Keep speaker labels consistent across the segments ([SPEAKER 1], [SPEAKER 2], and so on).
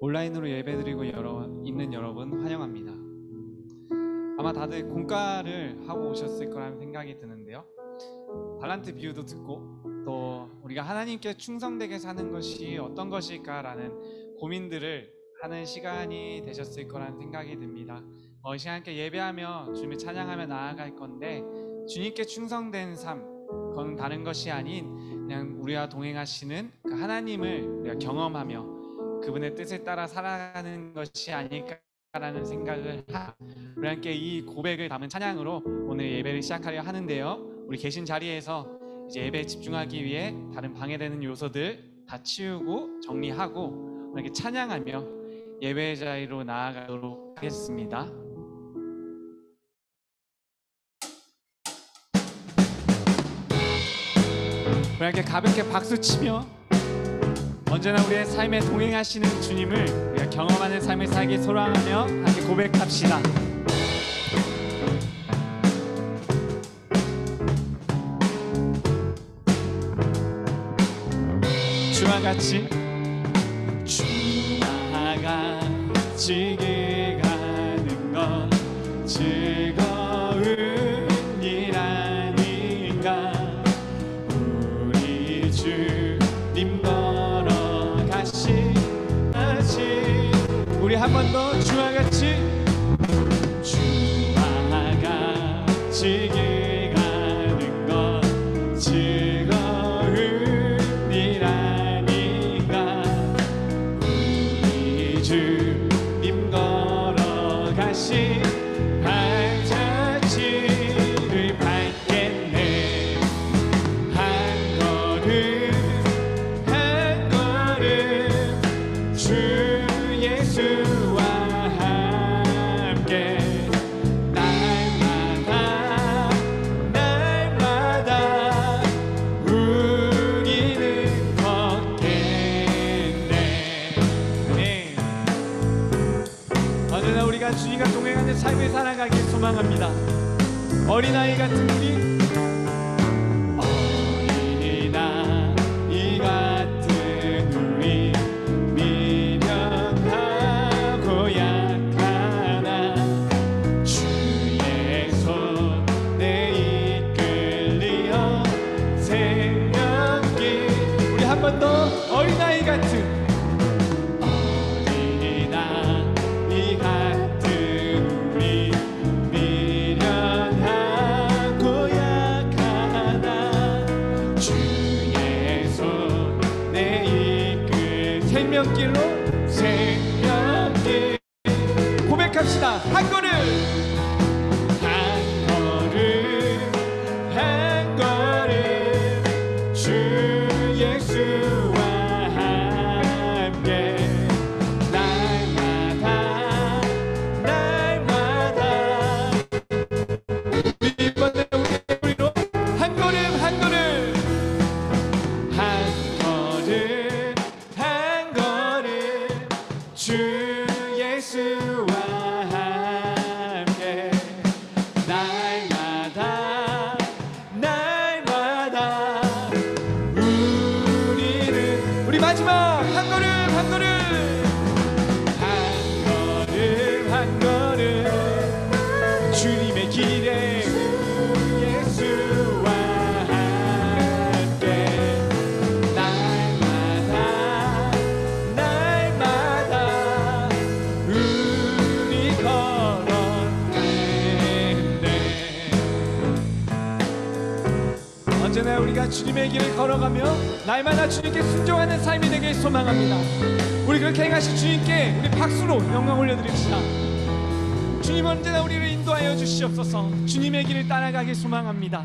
[SPEAKER 1] 온라인으로 예배드리고 있는 여러분 환영합니다. 아마 다들 공과를 하고 오셨을 거라는 생각이 드는데요. 달란트 비유도 듣고 또 우리가 하나님께 충성되게 사는 것이 어떤 것일까라는 고민들을 하는 시간이 되셨을 거라는 생각이 듭니다. 이 시간 함께 예배하며 주님을 찬양하며 나아갈 건데, 주님께 충성된 삶, 그건 다른 것이 아닌 그냥 우리와 동행하시는 그 하나님을 우리가 경험하며 그분의 뜻에 따라 살아가는 것이 아닐까라는 생각을 우리 함께 이 고백을 담은 찬양으로 오늘 예배를 시작하려 하는데요. 우리 계신 자리에서 이제 예배에 집중하기 위해 다른 방해되는 요소들 다 치우고 정리하고 이렇게 찬양하며 예배 자리로 나아가도록 하겠습니다. 우리 함께 가볍게 박수치며 언제나 우리의 삶에 동행하시는 주님을 우리가 경험하는 삶을 살기 소망하며 함께 고백합시다. 주와 같이 길 가는 건 즐거운 일 아닌가. 우리 주님 걸어가시 우리 한 번 더 주와 같이 길 가는 건 즐거운 일 아닌가. 우리 주님 걸어가시 발자취를 밟겠네. 한 걸음 한 걸음 주 예수와 함께 날마다 날마다 우리는 걷겠네. 네. 언제나 우리가 주님과 동행하는 삶을 살아가길 소망합니다. 어린아이 같은 우리, 어린아이 같은 우리, 미련하고 약하나 주의 손에 이끌리어 생명길. 우리 한 번 더 어린아이 같은 우리, 미련하고 약하나 주의 손에 이끌 생명길로 생명길. 고백합시다. 한 걸음 한 걸음 한 걸음 주 예수와 함께 날마다 날마다. 우리 이번에 우리로 한 걸음 한 걸음 한 걸음 한 걸음 주 예수와 함께 날마다 날마다 우리 마지막 한 걸음 한 걸음 한 걸음 한 걸음 주님의 길에 예수와 함께 날마다 날마다 우리 걸어가네. 언제나 우리가 주님의 길을 걸어가며 날마다 주님께 순종하는 삶이 되길 소망합니다. 우리 그렇게 행하신 주님께 우리 박수로 영광 올려드립시다. 주님, 언제나 우리를 인도하여 주시옵소서. 주님의 길을 따라가길 소망합니다.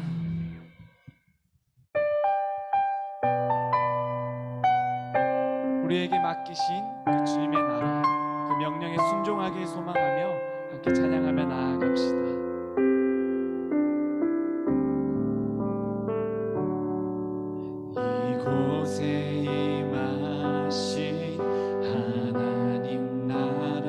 [SPEAKER 1] 우리에게 맡기신 그 주님의 나라, 그 명령에 순종하길 소망하며 함께 찬양하며 나아갑시다. 이곳에 임하신 하나님 나라,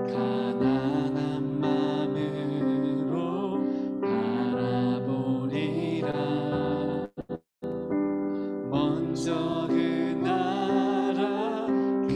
[SPEAKER 1] 가난한 마음으로 바라보리라. 먼저 그 나라 그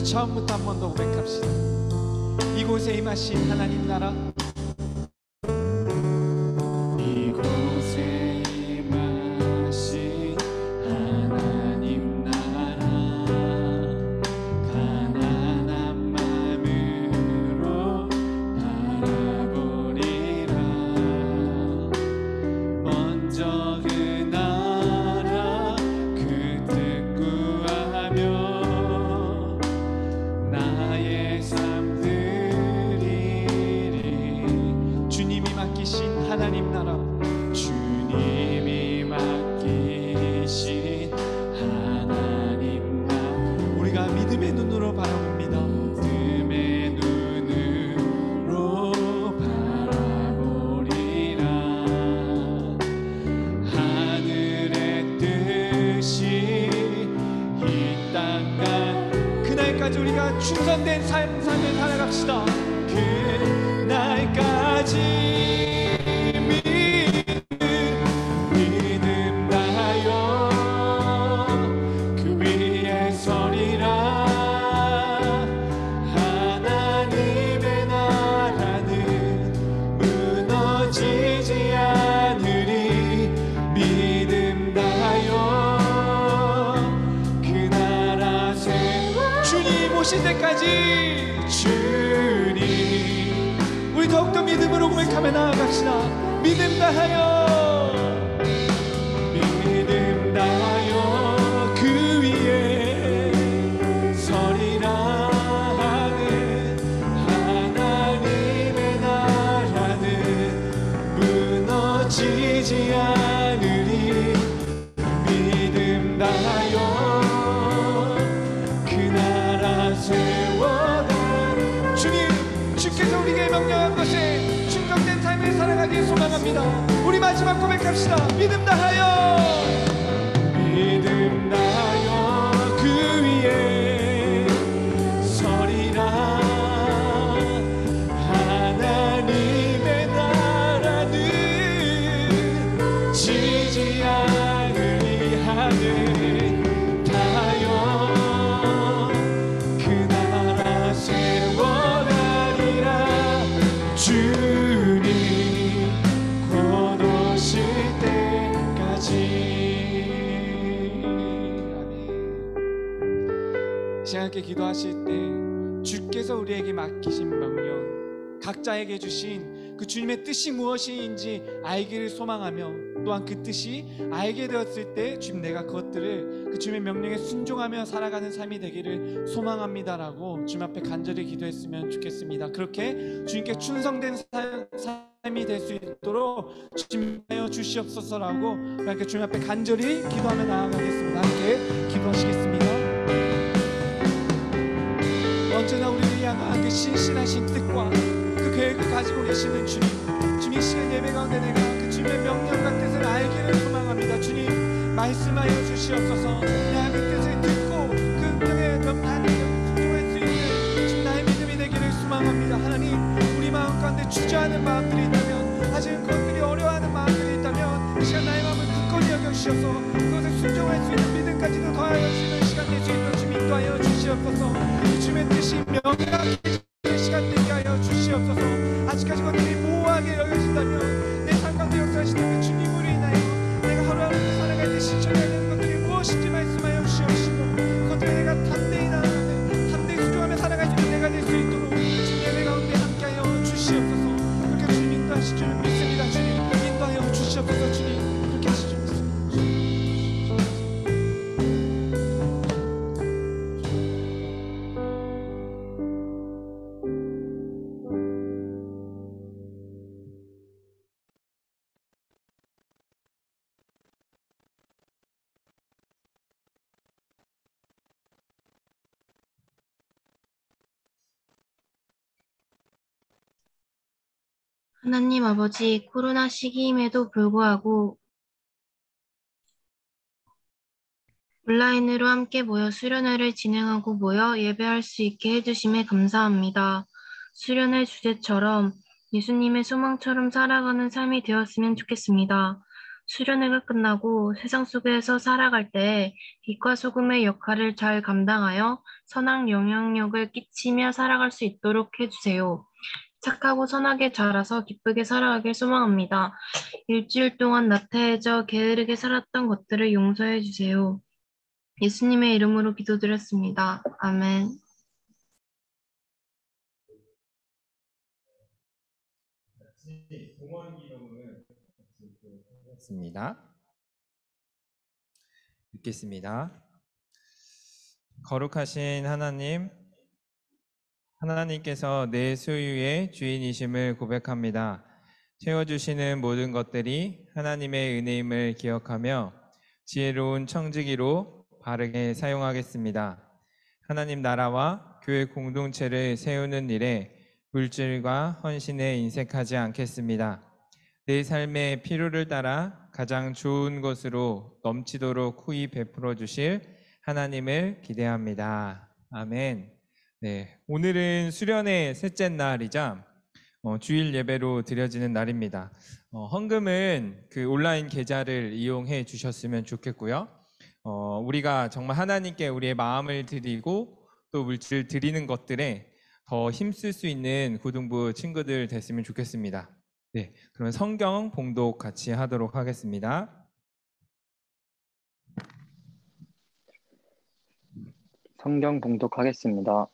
[SPEAKER 1] 처음부터 한 번 더 고백합시다. 이곳에 임하신 하나님 나라,
[SPEAKER 2] 이곳에 임하신 하나님 나라, 가난한 마음으로 바라보리라. 먼저 그 나라 그 뜻 구하며 나의 삶 드리리.
[SPEAKER 1] 주님이 맡기신 하나님 나라,
[SPEAKER 2] 주님이 맡기신 하나님 나라,
[SPEAKER 1] 우리가 믿음의 눈으로 바라봅니다.
[SPEAKER 2] 믿음의 눈으로 바라보리라. 하늘의 뜻이 이 땅과
[SPEAKER 1] 그날까지 우리가 충성된 삶을 살아갑시다.
[SPEAKER 2] 그날까지 믿음 다하여 그 위에 서리라. 하나님의 나라는 무너지지 않으리. 믿음 다하여 그 나라 세워.
[SPEAKER 1] 주님 오실 때까지
[SPEAKER 2] 주님
[SPEAKER 1] 우리 더욱더 믿음으로 고백하며 나아갑시다. 믿음 다하여,
[SPEAKER 2] 믿음 다하여 그 위에 서리라. 하는 하나님의 나라는 무너지지 않으리. 믿음 다하여 그 나라 세워가리.
[SPEAKER 1] 주님, 주께서 우리에게 명령한 것에 충성된 삶을 살아가길 소망합니다. 우리 마지막 고백합시다. 믿음 다하여,
[SPEAKER 2] 믿음 다하여 그 위에 서리라. 하나님의 나라는 지지 않으리. 하늘 다하여 그 나라 세워가리라. 주님 곧 오실 때까지.
[SPEAKER 1] 시간께 기도하실 때 주께서 우리에게 맡기신 명령, 각자에게 주신 그 주님의 뜻이 무엇인지 알기를 소망하며, 또한 그 뜻이 알게 되었을 때 주님 내가 그것들을 그 주님의 명령에 순종하며 살아가는 삶이 되기를 소망합니다라고 주님 앞에 간절히 기도했으면 좋겠습니다. 그렇게 주님께 충성된 삶이 될 수 있도록 주님하여 주시옵소서라고 이렇게 주님 앞에 간절히 기도하며 나아가겠습니다. 함께 기도하시겠습니다. 언제나 우리를 향한 그 신실하신 뜻과 그 계획을 가지고 계시는 주님, 주님 이 시간 예배 가운데 내가 그 주님의 명령과 뜻을 알기를 소망합니다. 주님 말씀하여 주시옵소서. 내가 그 뜻을 듣고 그 명령에 순종할 수 있는 주님 나의 믿음이 되기를 소망합니다. 하나님, 우리 마음 가운데 주저하는 마음들이 있다면, 아직 그것들이 어려워하는 마음들이 있다면 이 시간 나의 마음을 굳건히 여겨주셔서 그것을 순종할 수 있는 믿음까지도 더하여 주시는 시간 될 수 있도록 주님 인도하여 주시옵소서. 주님의 뜻이 명확히 시간 되게 하여 주시옵소서. 아직까지 것들이 모호하게 여겨진다면 내 삶 가운데 역사하시는 그 주님으로 인하여 내가 하루하루 살아갈 때 실천해야 되는 것들이 무엇인지 말씀하여 주시옵시고, 그것들을 내가 담대히 나아가며 담대히 수종하며 살아갈 수 있는 내가 될 수 있도록 주님 예배 가운데 함께하여 주시옵소서. 그렇게 주님 인도하실 줄 믿습니다. 주님 인도하여 주시옵소서. 주님 그렇게 하실 줄 믿습니다.
[SPEAKER 3] 하나님 아버지, 코로나 시기임에도 불구하고 온라인으로 함께 모여 수련회를 진행하고 모여 예배할 수 있게 해주심에 감사합니다. 수련회 주제처럼 예수님의 소망처럼 살아가는 삶이 되었으면 좋겠습니다. 수련회가 끝나고 세상 속에서 살아갈 때 빛과 소금의 역할을 잘 감당하여 선한 영향력을 끼치며 살아갈 수 있도록 해주세요. 착하고 선하게 자라서 기쁘게 살아가길 소망합니다. 일주일 동안 나태해져 게으르게 살았던 것들을 용서해 주세요. 예수님의 이름으로 기도드렸습니다. 아멘.
[SPEAKER 2] 있습니다. 읽겠습니다. 거룩하신 하나님, 하나님께서 내 소유의 주인이심을 고백합니다. 채워주시는 모든 것들이 하나님의 은혜임을 기억하며 지혜로운 청지기로 바르게 사용하겠습니다. 하나님 나라와 교회 공동체를 세우는 일에 물질과 헌신에 인색하지 않겠습니다. 내 삶의 필요를 따라 가장 좋은 것으로 넘치도록 후히 베풀어 주실 하나님을 기대합니다. 아멘. 네, 오늘은 수련의 셋째 날이자 주일 예배로 드려지는 날입니다. 헌금은 그 온라인 계좌를 이용해 주셨으면 좋겠고요. 우리가 정말 하나님께 우리의 마음을 드리고 또 물질을 드리는 것들에 더 힘쓸 수 있는 고등부 친구들 됐으면 좋겠습니다. 네, 그러면 성경 봉독 같이 하도록 하겠습니다.
[SPEAKER 4] 성경 봉독하겠습니다.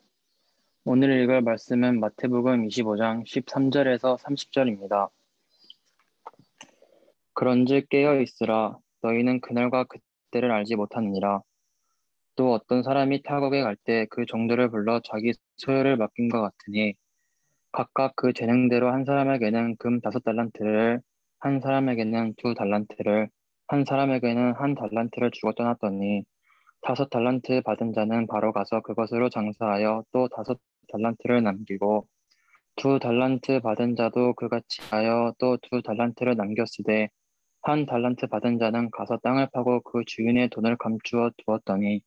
[SPEAKER 4] 오늘 읽을 말씀은 마태복음 25장 13절에서 30절입니다. 그런즉 깨어 있으라. 너희는 그날과 그때를 알지 못하느니라. 또 어떤 사람이 타국에 갈 때 그 종들을 불러 자기 소유를 맡긴 것 같으니 각각 그 재능대로 한 사람에게는 금 5달란트를, 한 사람에게는 2달란트를, 한 사람에게는 1달란트를 주고 떠났더니 5달란트 받은 자는 바로 가서 그것으로 장사하여 또 5달란트를 남기고 2달란트 받은 자도 그같이 하여 또 2달란트를 남겼으되 1달란트 받은 자는 가서 땅을 파고 그 주인의 돈을 감추어 두었더니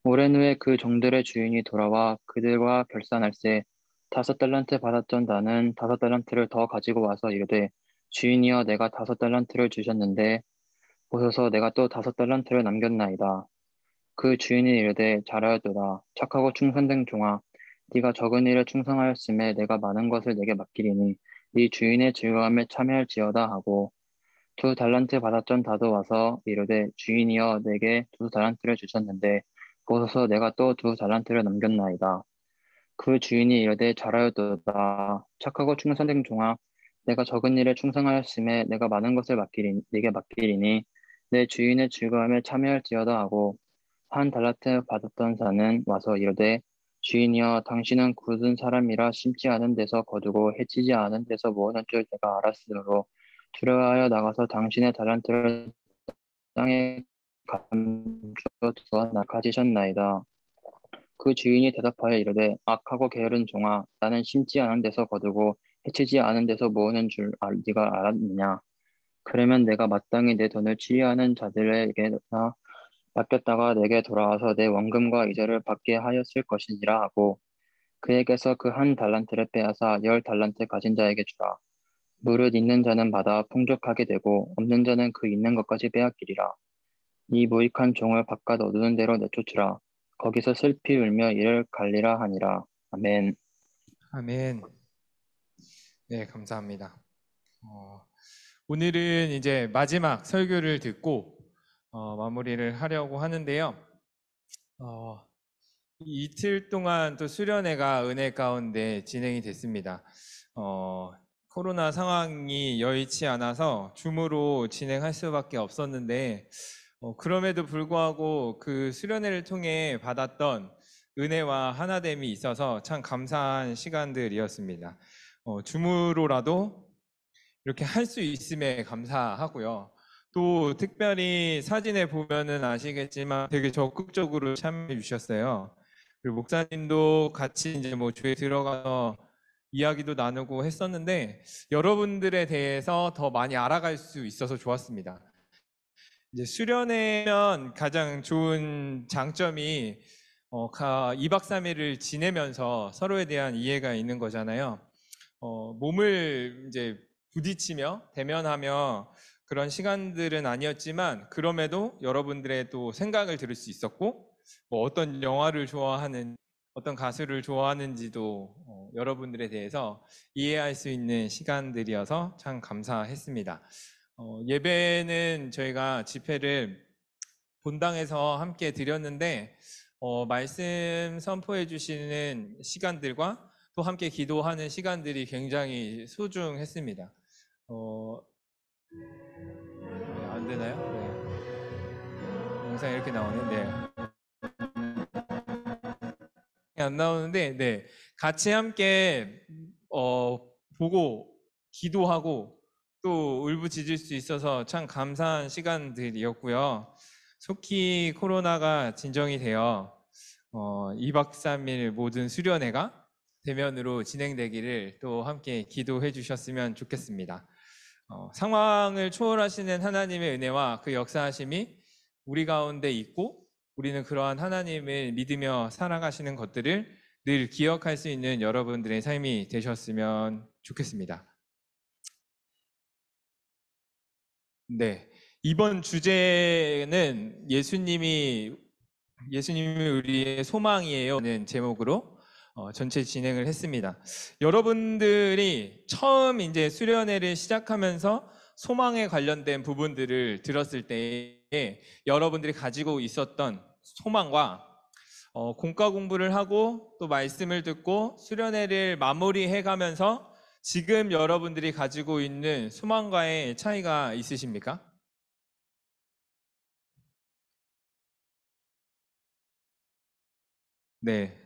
[SPEAKER 4] 오랜 후에 그 종들의 주인이 돌아와 그들과 결산할세 5달란트 받았던 자는 5달란트를 더 가지고 와서 이르되 주인이여 내가 5달란트를 주셨는데 보소서 내가 또 5달란트를 남겼나이다. 그 주인이 이르되 잘하였도다. 착하고 충성된 종아 네가 적은 일에 충성하였음에 내가 많은 것을 내게 맡기리니 네 주인의 즐거움에 참여할지어다 하고 2달란트 받았던 자도 와서 이르되 주인이여 내게 2달란트를 주셨는데 보소서 내가 또 2달란트를 남겼나이다. 그 주인이 이르되 잘하였도다. 착하고 충성된 종아 내가 적은 일에 충성하였음에 내가 많은 것을 네게 맡기리니 내 주인의 즐거움에 참여할지어다 하고 1달란트 받았던 자는 와서 이르되 주인이여 당신은 굳은 사람이라 심지 않은 데서 거두고 해치지 않은 데서 모으는 줄 내가 알았으므로 두려워하여 나가서 당신의 달란트를 땅에 감춰 두어 가지셨나이다. 그 주인이 대답하여 이르되 악하고 게으른 종아 나는 심지 않은 데서 거두고 해치지 않은 데서 모으는 줄 네가 알았느냐. 그러면 내가 마땅히 내 돈을 취하는 자들에게나 맡겼다가 내게 돌아와서 내 원금과 이자를 받게 하였을 것이니라 하고 그에게서 그 1달란트를 빼앗아 10달란트 가진 자에게 주라. 무릇 있는 자는 받아 풍족하게 되고 없는 자는 그 있는 것까지 빼앗기리라. 이 무익한 종을 바깥 어두운 데로 내쫓으라. 거기서 슬피 울며 이를 갈리라 하니라. 아멘.
[SPEAKER 2] 아멘. 네, 감사합니다. 오늘은 이제 마지막 설교를 듣고 마무리를 하려고 하는데요. 이틀 동안 또 수련회가 은혜 가운데 진행이 됐습니다. 코로나 상황이 여의치 않아서 줌으로 진행할 수밖에 없었는데 그럼에도 불구하고 그 수련회를 통해 받았던 은혜와 하나됨이 있어서 참 감사한 시간들이었습니다. 줌으로라도 이렇게 할 수 있음에 감사하고요. 또 특별히 사진에 보면은 아시겠지만 되게 적극적으로 참여해 주셨어요. 그리고 목사님도 같이 이제 뭐 교회 들어가서 이야기도 나누고 했었는데 여러분들에 대해서 더 많이 알아갈 수 있어서 좋았습니다. 이제 수련회면 가장 좋은 장점이 2박 3일을 지내면서 서로에 대한 이해가 있는 거잖아요. 몸을 이제 부딪히며 대면하며 그런 시간들은 아니었지만 그럼에도 여러분들의 또 생각을 들을 수 있었고 뭐 어떤 영화를 좋아하는 어떤 가수를 좋아하는지도 여러분들에 대해서 이해할 수 있는 시간들이어서 참 감사했습니다. 예배는 저희가 집회를 본당에서 함께 드렸는데 말씀 선포해 주시는 시간들과 또 함께 기도하는 시간들이 굉장히 소중했습니다. 네, 안 되나요? 네. 영상 이렇게 나오네. 네. 안 나오는데, 네. 같이 함께 보고 기도하고 또 울부짖을 수 있어서 참 감사한 시간들이었고요. 속히 코로나가 진정이 되어 2박 3일 모든 수련회가 대면으로 진행되기를 또 함께 기도해 주셨으면 좋겠습니다. 상황을 초월하시는 하나님의 은혜와 그 역사하심이 우리 가운데 있고 우리는 그러한 하나님을 믿으며 살아가시는 것들을 늘 기억할 수 있는 여러분들의 삶이 되셨으면 좋겠습니다. 네, 이번 주제는 예수님이 우리의 소망이에요는 제목으로 전체 진행을 했습니다. 여러분들이 처음 이제 수련회를 시작하면서 소망에 관련된 부분들을 들었을 때에 여러분들이 가지고 있었던 소망과 공과 공부를 하고 또 말씀을 듣고 수련회를 마무리해 가면서 지금 여러분들이 가지고 있는 소망과의 차이가 있으십니까? 네.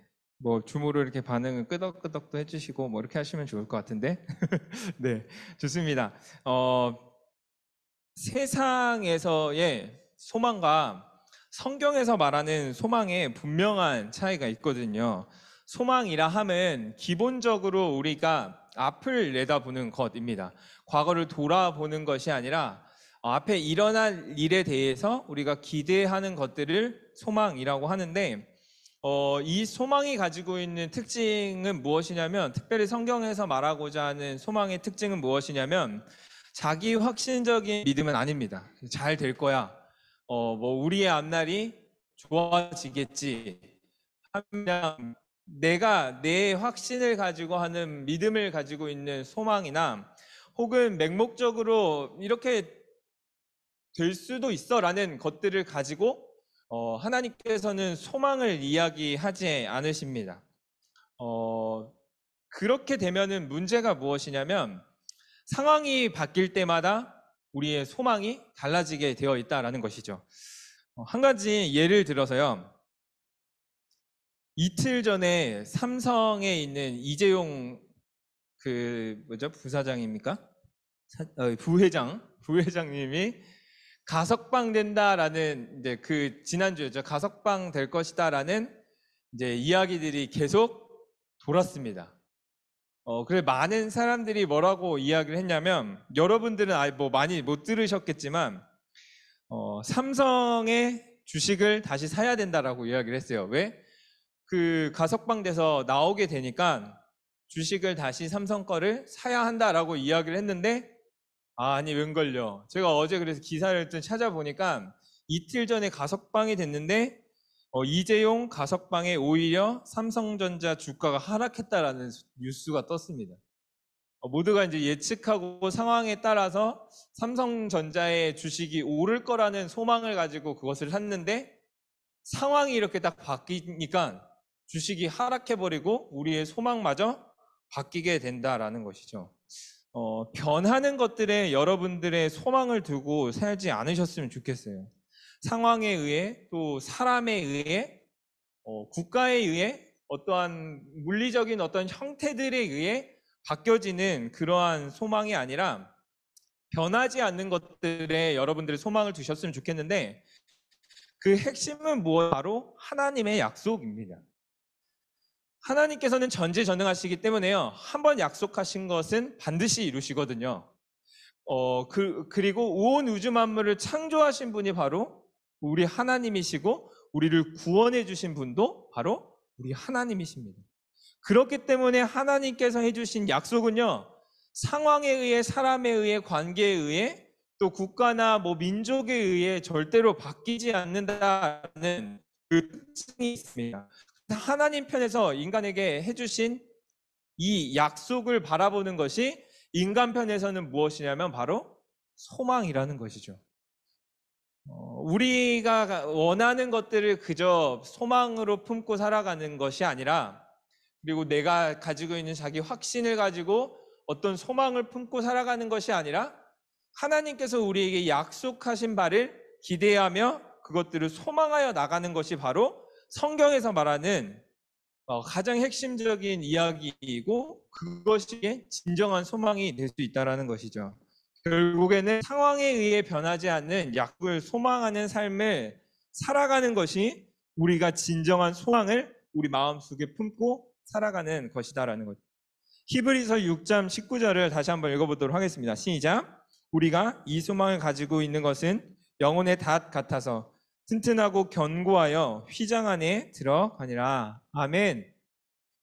[SPEAKER 2] 뭐 줌으로 이렇게 반응을 끄덕끄덕도 해주시고 뭐 이렇게 하시면 좋을 것 같은데 네, 좋습니다. 세상에서의 소망과 성경에서 말하는 소망에 분명한 차이가 있거든요. 소망이라 함은 기본적으로 우리가 앞을 내다보는 것입니다. 과거를 돌아보는 것이 아니라 앞에 일어날 일에 대해서 우리가 기대하는 것들을 소망이라고 하는데 이 소망이 가지고 있는 특징은 무엇이냐면, 특별히 성경에서 말하고자 하는 소망의 특징은 무엇이냐면 자기 확신적인 믿음은 아닙니다. 잘 될 거야. 뭐 우리의 앞날이 좋아지겠지. 그냥 내가 내 확신을 가지고 하는 믿음을 가지고 있는 소망이나 혹은 맹목적으로 이렇게 될 수도 있어라는 것들을 가지고 하나님께서는 소망을 이야기하지 않으십니다. 그렇게 되면은 문제가 무엇이냐면 상황이 바뀔 때마다 우리의 소망이 달라지게 되어 있다라는 것이죠. 한 가지 예를 들어서요. 이틀 전에 삼성에 있는 이재용 부사장입니까? 부회장님이 가석방 된다라는 이제 그 지난주였죠. 가석방 될 것이다라는 이제 이야기들이 계속 돌았습니다. 그래 많은 사람들이 뭐라고 이야기를 했냐면, 여러분들은 뭐 많이 못 들으셨겠지만 삼성의 주식을 다시 사야 된다라고 이야기를 했어요. 왜? 그 가석방돼서 나오게 되니까 주식을 다시 삼성 거를 사야 한다라고 이야기를 했는데, 아니 웬걸요. 제가 어제 그래서 기사를 좀 찾아보니까 이틀 전에 가석방이 됐는데 이재용 가석방에 오히려 삼성전자 주가가 하락했다라는 뉴스가 떴습니다. 모두가 이제 예측하고 상황에 따라서 삼성전자의 주식이 오를 거라는 소망을 가지고 그것을 샀는데, 상황이 이렇게 딱 바뀌니까 주식이 하락해버리고 우리의 소망마저 바뀌게 된다라는 것이죠. 변하는 것들에 여러분들의 소망을 두고 살지 않으셨으면 좋겠어요. 상황에 의해, 또 사람에 의해, 국가에 의해, 어떠한 물리적인 어떤 형태들에 의해 바뀌어지는 그러한 소망이 아니라 변하지 않는 것들에 여러분들의 소망을 두셨으면 좋겠는데, 그 핵심은 바로 하나님의 약속입니다. 하나님께서는 전지전능하시기 때문에요. 한번 약속하신 것은 반드시 이루시거든요. 그리고 온 우주 만물을 창조하신 분이 바로 우리 하나님이시고, 우리를 구원해 주신 분도 바로 우리 하나님이십니다. 그렇기 때문에 하나님께서 해주신 약속은요, 상황에 의해, 사람에 의해, 관계에 의해, 또 국가나 뭐 민족에 의해 절대로 바뀌지 않는다는 그 특징이 있습니다. 하나님 편에서 인간에게 해주신 이 약속을 바라보는 것이 인간 편에서는 무엇이냐면 바로 소망이라는 것이죠. 우리가 원하는 것들을 그저 소망으로 품고 살아가는 것이 아니라, 그리고 내가 가지고 있는 자기 확신을 가지고 어떤 소망을 품고 살아가는 것이 아니라, 하나님께서 우리에게 약속하신 바를 기대하며 그것들을 소망하여 나가는 것이 바로 성경에서 말하는 가장 핵심적인 이야기이고, 그것이 진정한 소망이 될 수 있다는 것이죠. 결국에는 상황에 의해 변하지 않는 약속을 소망하는 삶을 살아가는 것이 우리가 진정한 소망을 우리 마음속에 품고 살아가는 것이다라는 거죠. 히브리서 6장 19절을 다시 한번 읽어보도록 하겠습니다. 시작. 우리가 이 소망을 가지고 있는 것은 영혼의 닷 같아서 튼튼하고 견고하여 휘장 안에 들어가니라. 아멘.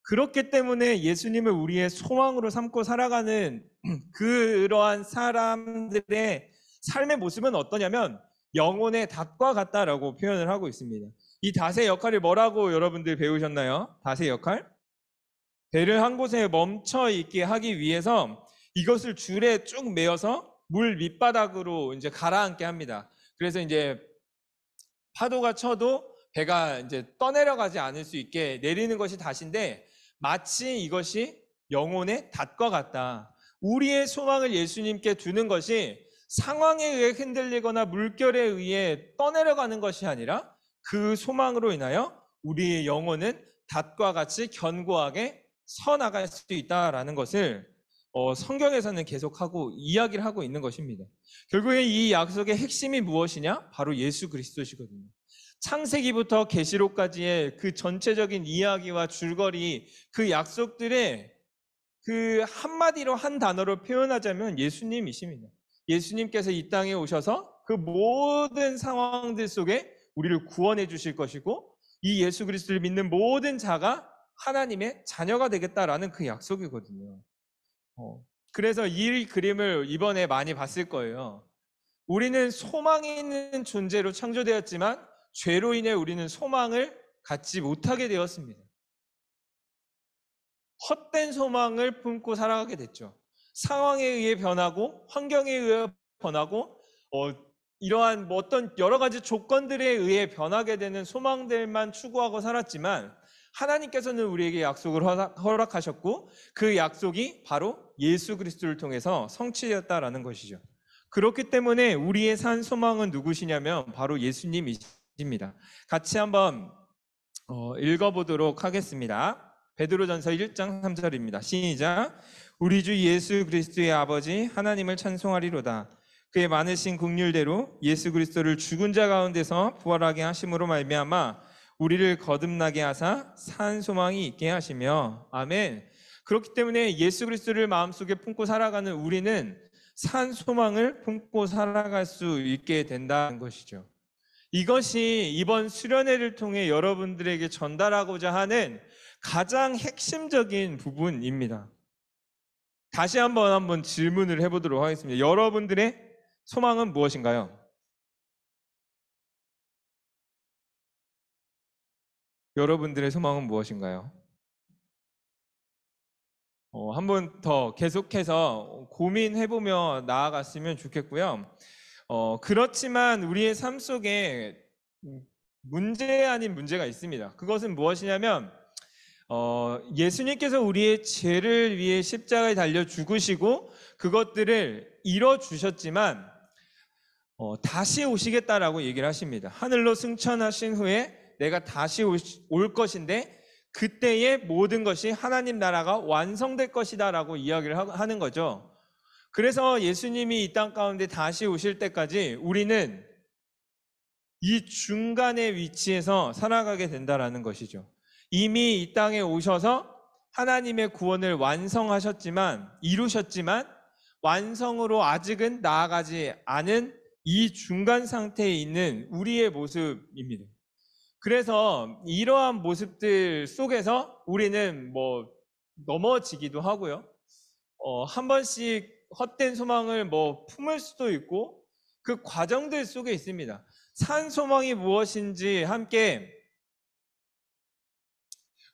[SPEAKER 2] 그렇기 때문에 예수님을 우리의 소망으로 삼고 살아가는 그러한 사람들의 삶의 모습은 어떠냐면 영혼의 닷과 같다라고 표현을 하고 있습니다. 이 닷의 역할이 뭐라고 여러분들 배우셨나요? 닷의 역할? 배를 한 곳에 멈춰 있게 하기 위해서 이것을 줄에 쭉 메어서 물 밑바닥으로 이제 가라앉게 합니다. 그래서 이제 파도가 쳐도 배가 이제 떠내려가지 않을 수 있게 내리는 것이 닷인데, 마치 이것이 영혼의 닷과 같다. 우리의 소망을 예수님께 두는 것이 상황에 의해 흔들리거나 물결에 의해 떠내려가는 것이 아니라 그 소망으로 인하여 우리의 영혼은 닷과 같이 견고하게 서 나갈 수 있다라는 것을 성경에서는 계속하고 이야기를 하고 있는 것입니다. 결국에 이 약속의 핵심이 무엇이냐? 바로 예수 그리스도시거든요. 창세기부터 계시록까지의 그 전체적인 이야기와 줄거리, 그 약속들의 그 한마디로 한 단어로 표현하자면 예수님이십니다. 예수님께서 이 땅에 오셔서 그 모든 상황들 속에 우리를 구원해 주실 것이고, 이 예수 그리스도를 믿는 모든 자가 하나님의 자녀가 되겠다라는 그 약속이거든요. 그래서 이 그림을 이번에 많이 봤을 거예요. 우리는 소망이 있는 존재로 창조되었지만 죄로 인해 우리는 소망을 갖지 못하게 되었습니다. 헛된 소망을 품고 살아가게 됐죠. 상황에 의해 변하고 환경에 의해 변하고 이러한 뭐 어떤 여러 가지 조건들에 의해 변하게 되는 소망들만 추구하고 살았지만, 하나님께서는 우리에게 약속을 허락하셨고 그 약속이 바로 예수 그리스도를 통해서 성취되었다라는 것이죠. 그렇기 때문에 우리의 산 소망은 누구시냐면 바로 예수님이십니다. 같이 한번 읽어보도록 하겠습니다. 베드로전서 1장 3절입니다. 시작. 우리 주 예수 그리스도의 아버지 하나님을 찬송하리로다. 그의 많으신 긍휼대로 예수 그리스도를 죽은 자 가운데서 부활하게 하심으로 말미암아 우리를 거듭나게 하사 산 소망이 있게 하시며. 아멘. 그렇기 때문에 예수 그리스도를 마음속에 품고 살아가는 우리는 산 소망을 품고 살아갈 수 있게 된다는 것이죠. 이것이 이번 수련회를 통해 여러분들에게 전달하고자 하는 가장 핵심적인 부분입니다. 다시 한번 질문을 해보도록 하겠습니다. 여러분들의 소망은 무엇인가요? 여러분들의 소망은 무엇인가요? 한 번 더 계속해서 고민해보며 나아갔으면 좋겠고요. 그렇지만 우리의 삶 속에 문제 아닌 문제가 있습니다. 그것은 무엇이냐면 예수님께서 우리의 죄를 위해 십자가에 달려 죽으시고 그것들을 이뤄주셨지만 다시 오시겠다라고 얘기를 하십니다. 하늘로 승천하신 후에 내가 다시 올 것인데 그때의 모든 것이 하나님 나라가 완성될 것이다 라고 이야기를 하는 거죠. 그래서 예수님이 이 땅 가운데 다시 오실 때까지 우리는 이 중간의 위치에서 살아가게 된다라는 것이죠. 이미 이 땅에 오셔서 하나님의 구원을 완성하셨지만, 이루셨지만 완성으로 아직은 나아가지 않은 이 중간 상태에 있는 우리의 모습입니다. 그래서 이러한 모습들 속에서 우리는 넘어지기도 하고요. 한 번씩 헛된 소망을 품을 수도 있고, 그 과정들 속에 있습니다. 산 소망이 무엇인지 함께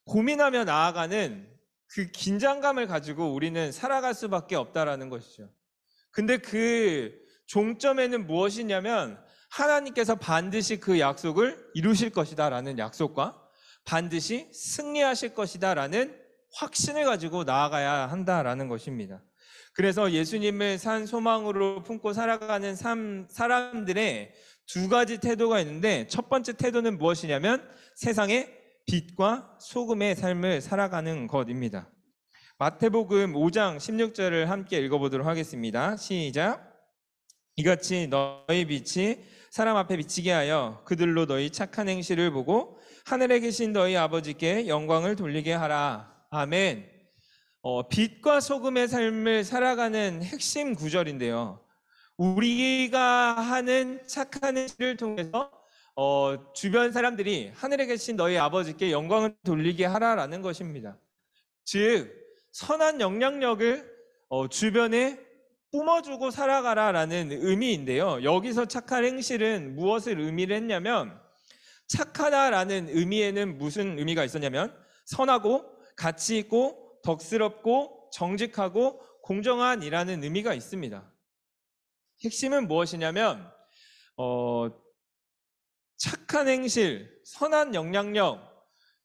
[SPEAKER 2] 고민하며 나아가는 그 긴장감을 가지고 우리는 살아갈 수밖에 없다라는 것이죠. 근데 그 종점에는 무엇이냐면 하나님께서 반드시 그 약속을 이루실 것이다 라는 약속과 반드시 승리하실 것이다 라는 확신을 가지고 나아가야 한다라는 것입니다. 그래서 예수님을 산 소망으로 품고 살아가는 사람들의 두 가지 태도가 있는데, 첫 번째 태도는 무엇이냐면 세상의 빛과 소금의 삶을 살아가는 것입니다. 마태복음 5장 16절을 함께 읽어보도록 하겠습니다. 시작. 이같이 너희 빛이 사람 앞에 비치게 하여 그들로 너희 착한 행실을 보고 하늘에 계신 너희 아버지께 영광을 돌리게 하라. 아멘. 빛과 소금의 삶을 살아가는 핵심 구절인데요. 우리가 하는 착한 행실을 통해서 주변 사람들이 하늘에 계신 너희 아버지께 영광을 돌리게 하라라는 것입니다. 즉 선한 영향력을 주변에 뿜어주고 살아가라라는 의미인데요. 여기서 착한 행실은 무엇을 의미를 했냐면, 착하다라는 의미에는 무슨 의미가 있었냐면 선하고 가치 있고 덕스럽고 정직하고 공정한이라는 의미가 있습니다. 핵심은 무엇이냐면 착한 행실, 선한 영향력,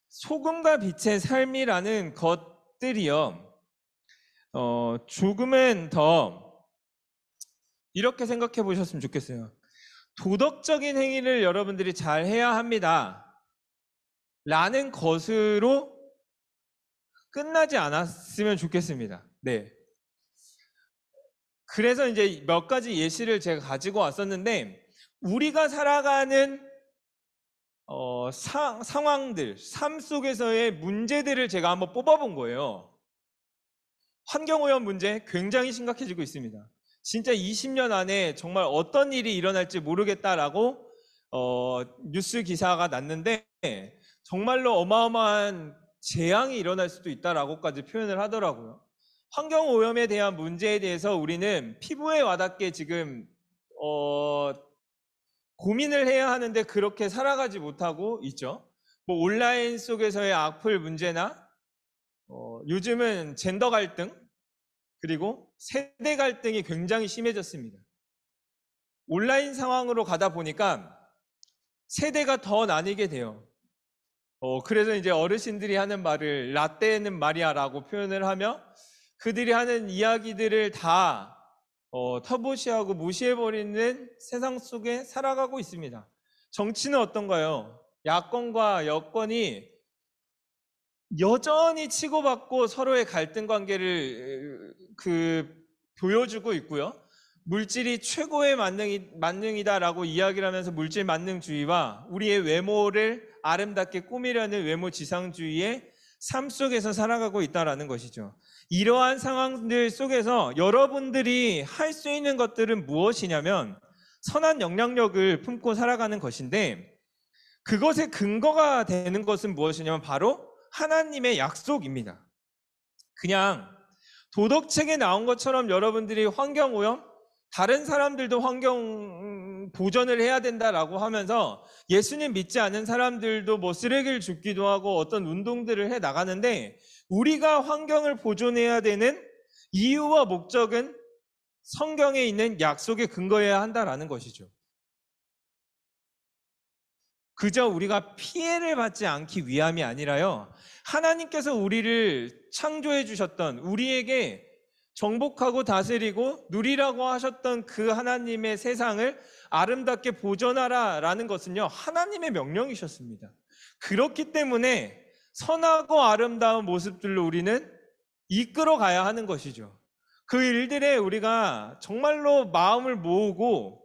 [SPEAKER 2] 소금과 빛의 삶이라는 것들이요. 조금은 더 이렇게 생각해 보셨으면 좋겠어요. 도덕적인 행위를 여러분들이 잘 해야 합니다 라는 것으로 끝나지 않았으면 좋겠습니다. 네. 그래서 이제 몇 가지 예시를 제가 가지고 왔었는데, 우리가 살아가는 상황들, 삶 속에서의 문제들을 제가 한번 뽑아본 거예요. 환경오염 문제 굉장히 심각해지고 있습니다. 진짜 20년 안에 정말 어떤 일이 일어날지 모르겠다라고 뉴스 기사가 났는데, 정말로 어마어마한 재앙이 일어날 수도 있다라고까지 표현을 하더라고요. 환경오염에 대한 문제에 대해서 우리는 피부에 와닿게 지금 고민을 해야 하는데 그렇게 살아가지 못하고 있죠. 뭐 온라인 속에서의 악플 문제나 요즘은 젠더 갈등, 그리고 세대 갈등이 굉장히 심해졌습니다. 온라인 상황으로 가다 보니까 세대가 더 나뉘게 돼요. 그래서 이제 어르신들이 하는 말을 라떼는 말이야라고 표현을 하며, 그들이 하는 이야기들을 다 터부시하고 무시해버리는 세상 속에 살아가고 있습니다. 정치는 어떤가요? 야권과 여권이 여전히 치고받고 서로의 갈등 관계를 보여주고 있고요. 물질이 최고의 만능이다라고 이야기를 하면서 물질 만능주의와 우리의 외모를 아름답게 꾸미려는 외모 지상주의의 삶 속에서 살아가고 있다는 것이죠. 이러한 상황들 속에서 여러분들이 할 수 있는 것들은 무엇이냐면 선한 영향력을 품고 살아가는 것인데, 그것의 근거가 되는 것은 무엇이냐면 바로 하나님의 약속입니다. 그냥 도덕책에 나온 것처럼 여러분들이 환경오염, 다른 사람들도 환경 보전을 해야 된다라고 하면서 예수님 믿지 않은 사람들도 뭐 쓰레기를 줍기도 하고 어떤 운동들을 해 나가는데, 우리가 환경을 보존해야 되는 이유와 목적은 성경에 있는 약속에 근거해야 한다라는 것이죠. 그저 우리가 피해를 받지 않기 위함이 아니라요, 하나님께서 우리를 창조해 주셨던, 우리에게 정복하고 다스리고 누리라고 하셨던 그 하나님의 세상을 아름답게 보존하라라는 것은요, 하나님의 명령이셨습니다. 그렇기 때문에 선하고 아름다운 모습들로 우리는 이끌어 가야 하는 것이죠. 그 일들에 우리가 정말로 마음을 모으고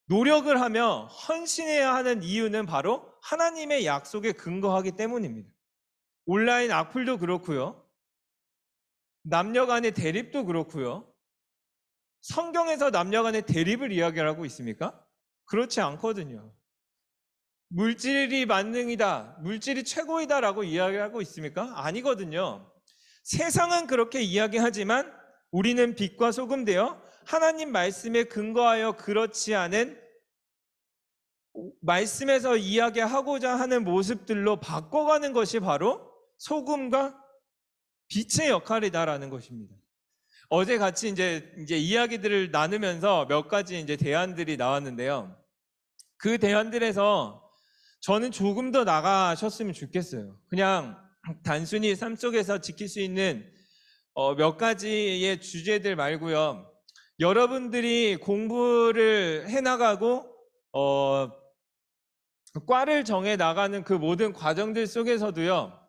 [SPEAKER 2] 노력을 하며 헌신해야 하는 이유는 바로 하나님의 약속에 근거하기 때문입니다. 온라인 악플도 그렇고요, 남녀 간의 대립도 그렇고요. 성경에서 남녀 간의 대립을 이야기하고 있습니까? 그렇지 않거든요. 물질이 만능이다, 물질이 최고이다라고 이야기하고 있습니까? 아니거든요. 세상은 그렇게 이야기하지만 우리는 빛과 소금 되어 하나님 말씀에 근거하여 그렇지 않은 말씀에서 이야기하고자 하는 모습들로 바꿔가는 것이 바로 소금과 빛의 역할이다라는 것입니다. 어제 같이 이제 이야기들을 나누면서 몇 가지 이제 대안들이 나왔는데요. 그 대안들에서 저는 조금 더 나가셨으면 좋겠어요. 그냥 단순히 삶 속에서 지킬 수 있는 몇 가지의 주제들 말고요. 여러분들이 공부를 해나가고 과를 정해 나가는 그 모든 과정들 속에서도요.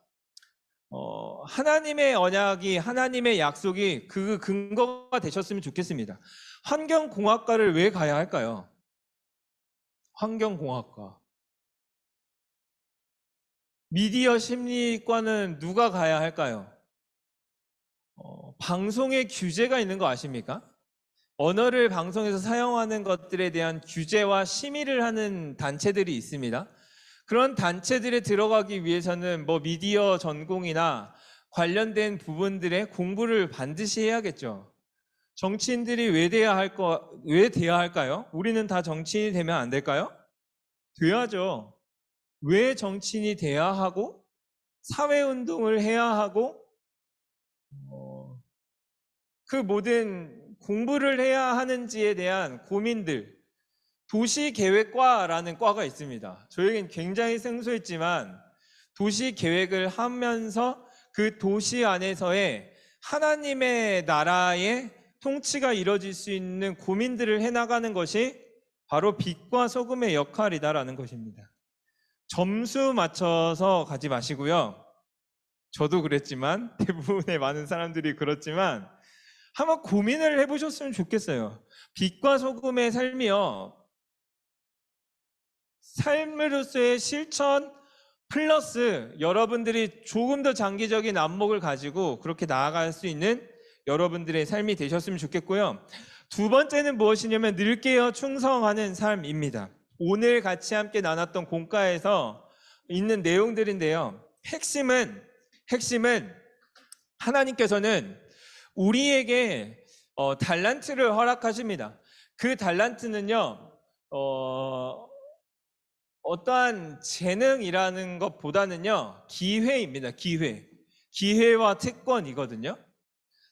[SPEAKER 2] 하나님의 언약이, 하나님의 약속이 그 근거가 되셨으면 좋겠습니다. 환경공학과를 왜 가야 할까요? 환경공학과. 미디어 심리과는 누가 가야 할까요? 방송에 규제가 있는 거 아십니까? 언어를 방송에서 사용하는 것들에 대한 규제와 심의를 하는 단체들이 있습니다. 그런 단체들에 들어가기 위해서는 뭐 미디어 전공이나 관련된 부분들의 공부를 반드시 해야겠죠. 정치인들이 왜 돼야 할까요? 우리는 다 정치인이 되면 안 될까요? 돼야죠. 왜 정치인이 돼야 하고 사회운동을 해야 하고 그 모든 공부를 해야 하는지에 대한 고민들, 도시계획과라는 과가 있습니다. 저에겐 굉장히 생소했지만 도시계획을 하면서 그 도시 안에서의 하나님의 나라의 통치가 이루어질 수 있는 고민들을 해나가는 것이 바로 빛과 소금의 역할이다라는 것입니다. 점수 맞춰서 가지 마시고요. 저도 그랬지만 대부분의 많은 사람들이 그렇지만 한번 고민을 해보셨으면 좋겠어요. 빛과 소금의 삶이요. 삶으로서의 실천 플러스 여러분들이 조금 더 장기적인 안목을 가지고 그렇게 나아갈 수 있는 여러분들의 삶이 되셨으면 좋겠고요. 두 번째는 무엇이냐면 늘 깨어 충성하는 삶입니다. 오늘 같이 함께 나눴던 공과에서 있는 내용들인데요. 핵심은 하나님께서는 우리에게 달란트를 허락하십니다. 그 달란트는요, 어떠한 재능이라는 것보다는요, 기회입니다. 기회와 특권이거든요.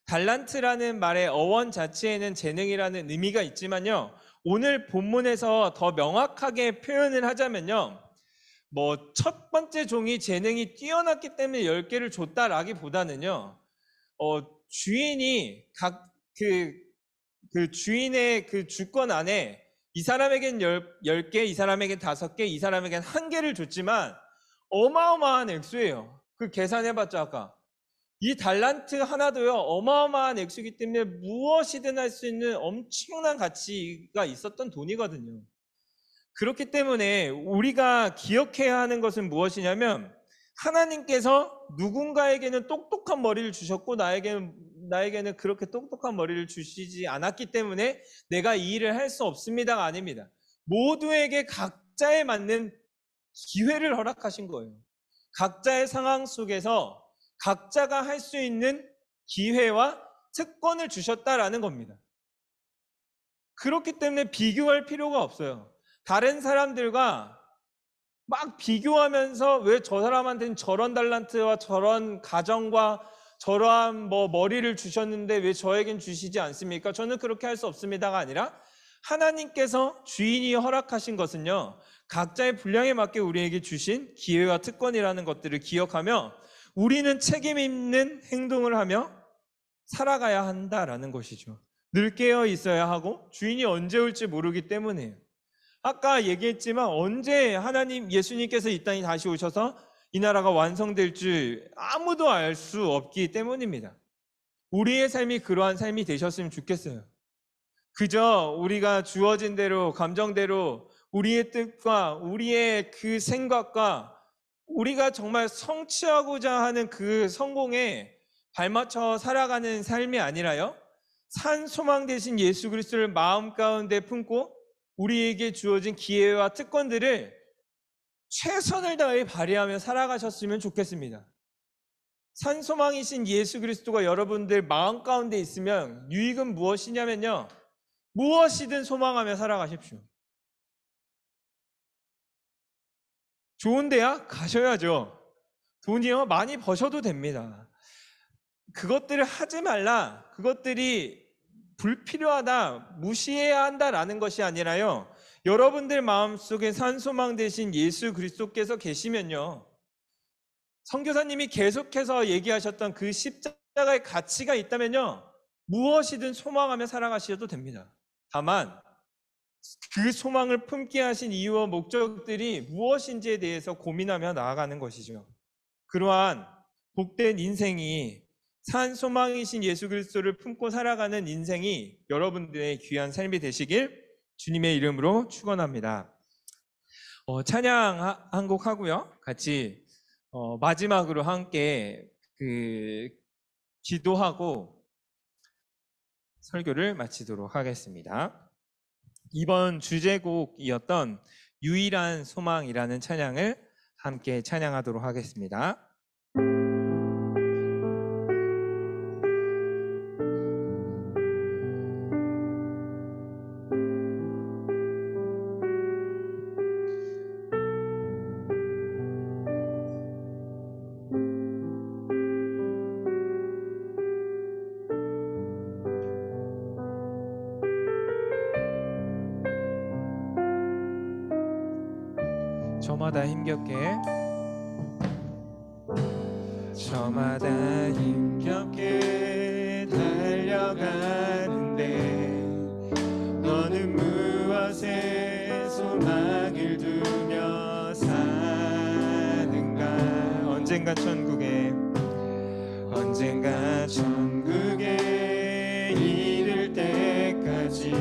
[SPEAKER 2] 달란트라는 말의 어원 자체에는 재능이라는 의미가 있지만요, 오늘 본문에서 더 명확하게 표현을 하자면요, 뭐 첫 번째 종이 재능이 뛰어났기 때문에 10개를 줬다라기보다는요, 주인이 그 주인의 그 주권 안에 이 사람에겐 10개, 이 사람에겐 5개, 이 사람에겐 1개를 줬지만 어마어마한 액수예요. 그 계산해봤자 아까. 이 달란트 하나도요, 어마어마한 액수이기 때문에 무엇이든 할 수 있는 엄청난 가치가 있었던 돈이거든요. 그렇기 때문에 우리가 기억해야 하는 것은 무엇이냐면 하나님께서 누군가에게는 똑똑한 머리를 주셨고 나에게는 그렇게 똑똑한 머리를 주시지 않았기 때문에 내가 이 일을 할 수 없습니다가 아닙니다. 모두에게 각자에 맞는 기회를 허락하신 거예요. 각자의 상황 속에서 각자가 할 수 있는 기회와 특권을 주셨다라는 겁니다. 그렇기 때문에 비교할 필요가 없어요. 다른 사람들과 막 비교하면서 왜 저 사람한테는 저런 달란트와 저런 가정과 저러한 머리를 주셨는데 왜 저에겐 주시지 않습니까? 저는 그렇게 할 수 없습니다가 아니라 하나님께서 주인이 허락하신 것은요, 각자의 분량에 맞게 우리에게 주신 기회와 특권이라는 것들을 기억하며 우리는 책임 있는 행동을 하며 살아가야 한다라는 것이죠. 늘 깨어 있어야 하고 주인이 언제 올지 모르기 때문이에요. 아까 얘기했지만 언제 하나님 예수님께서 이 땅에 다시 오셔서 이 나라가 완성될 줄 아무도 알 수 없기 때문입니다. 우리의 삶이 그러한 삶이 되셨으면 좋겠어요. 그저 우리가 주어진 대로 감정대로 우리의 뜻과 우리의 그 생각과 우리가 정말 성취하고자 하는 그 성공에 발맞춰 살아가는 삶이 아니라요, 산 소망 되신 예수 그리스도를 마음 가운데 품고 우리에게 주어진 기회와 특권들을 최선을 다해 발휘하며 살아가셨으면 좋겠습니다. 산 소망이신 예수 그리스도가 여러분들 마음 가운데 있으면 유익은 무엇이냐면요, 무엇이든 소망하며 살아가십시오. 좋은 대학 가셔야죠. 돈이요 많이 버셔도 됩니다. 그것들을 하지 말라, 그것들이 불필요하다, 무시해야 한다라는 것이 아니라요, 여러분들 마음속에 산소망 되신 예수 그리스도께서 계시면요, 선교사님이 계속해서 얘기하셨던 그 십자가의 가치가 있다면요, 무엇이든 소망하며 살아가셔도 됩니다. 다만 그 소망을 품게 하신 이유와 목적들이 무엇인지에 대해서 고민하며 나아가는 것이죠. 그러한 복된 인생이, 산 소망이신 예수 그리스도를 품고 살아가는 인생이 여러분들의 귀한 삶이 되시길 주님의 이름으로 축원합니다. 찬양 한 곡 하고요, 같이 마지막으로 함께 기도하고 설교를 마치도록 하겠습니다. 이번 주제곡이었던 유일한 소망이라는 찬양을 함께 찬양하도록 하겠습니다. 저마다 힘겹게 달려가는데 너는 무엇에 소망을 두며 사는가. 언젠가 천국에 이를 때까지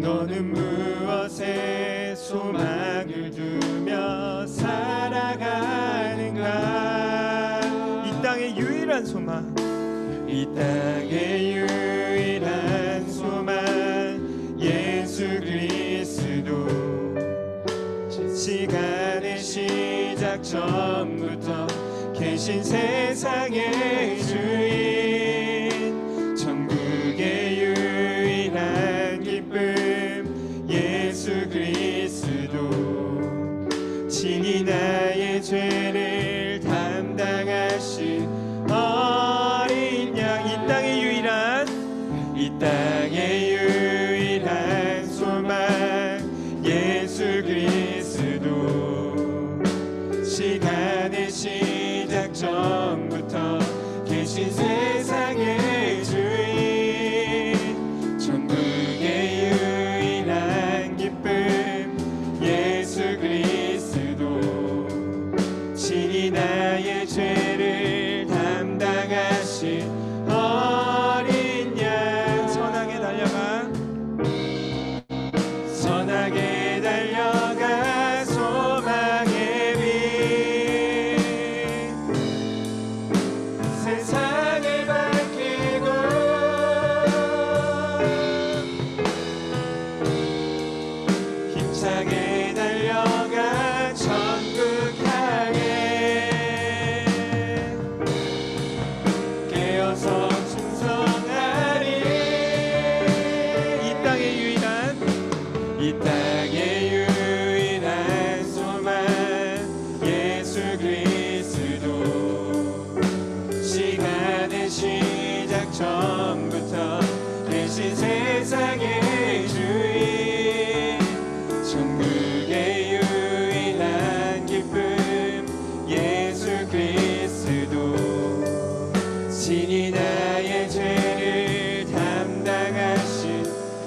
[SPEAKER 2] 너는 무엇에 소망을 두며 살아가는가. 이 땅의 유일한 소망, 이 땅의 유일한 소망, 예수 그리스도. 시간의 시작 전부터 계신 세상의 주인, 천국의 유일한 기쁨, 예수 그리스도. 친히 나의 죄를 담당하신 어린 양, 이 땅의 유일한 소망, 예수 그리스도. 시간의 시작 전부터 계신 세상의 주인, 천국의 유일한 기쁨, 예수 그리스도. 친히 나의 죄를 담당하신 어린 양, 선하게 달려가 소망의 빛, 세상을 밝히고 힘차게 달려가 천국 향해 깨어서 충성하리. 이 땅의 유일한 소망, 예수 그리스도. 시간의 시작 전부터 계신 세상의 주인, 천국의 유일한 기쁨, 예수 그리스도. 친히 나의 죄를 담당하신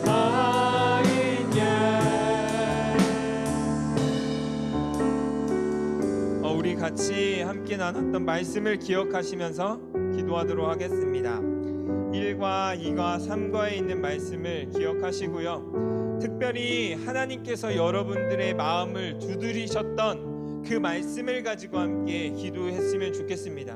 [SPEAKER 2] 어린 양. 우리 같이 함께 나눴던 말씀을 기억하시면서 기도하도록 하겠습니다. 1과 2과 3과에 있는 말씀을 기억하시고요, 특별히 하나님께서 여러분들의 마음을 두드리셨던 그 말씀을 가지고 함께 기도했으면 좋겠습니다.